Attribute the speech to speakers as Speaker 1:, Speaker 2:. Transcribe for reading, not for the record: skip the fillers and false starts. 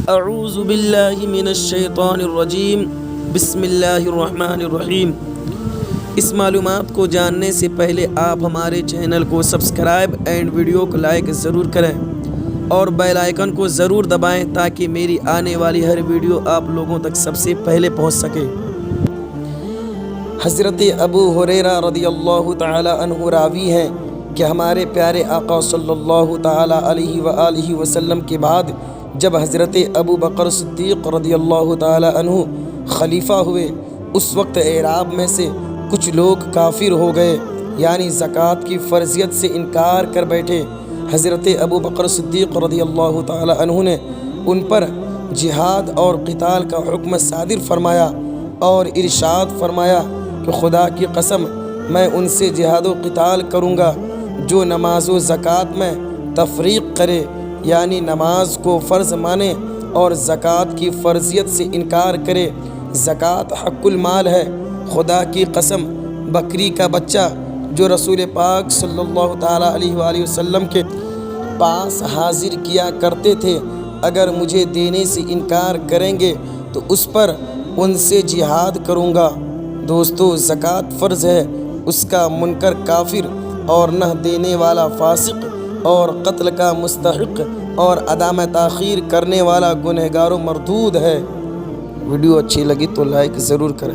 Speaker 1: اعوذ باللہ من الشیطان الرجیم بسم اللہ الرحمن الرحیم۔ اس معلومات کو جاننے سے پہلے آپ ہمارے چینل کو سبسکرائب اینڈ ویڈیو کو لائک ضرور کریں اور بیل آئیکن کو ضرور دبائیں تاکہ میری آنے والی ہر ویڈیو آپ لوگوں تک سب سے پہلے پہنچ سکے۔ حضرت ابو ہریرہ رضی اللہ تعالی عنہ راوی ہیں کہ ہمارے پیارے آقا صلی اللہ تعالی علیہ وآلہ وسلم کے بعد جب حضرت ابو بکر صدیق رضی اللہ تعالی عنہ خلیفہ ہوئے، اس وقت اعراب میں سے کچھ لوگ کافر ہو گئے، یعنی زکوٰۃ کی فرضیت سے انکار کر بیٹھے۔ حضرت ابو بکر صدیق رضی اللہ تعالی عنہ نے ان پر جہاد اور قتال کا حکم صادر فرمایا اور ارشاد فرمایا کہ خدا کی قسم میں ان سے جہاد و قتال کروں گا جو نماز و زکوٰۃ میں تفریق کرے، یعنی نماز کو فرض مانے اور زکوٰۃ کی فرضیت سے انکار کرے۔ زکوٰۃ حق المال ہے۔ خدا کی قسم بکری کا بچہ جو رسول پاک صلی اللہ تعالیٰ علیہ وآلہ وسلم کے پاس حاضر کیا کرتے تھے، اگر مجھے دینے سے انکار کریں گے تو اس پر ان سے جہاد کروں گا۔ دوستو، زکوٰۃ فرض ہے، اس کا منکر کافر اور نہ دینے والا فاسق اور قتل کا مستحق اور ادا میں تاخیر کرنے والا گنہگار و مردود ہے۔ ویڈیو اچھی لگی تو لائک ضرور کریں۔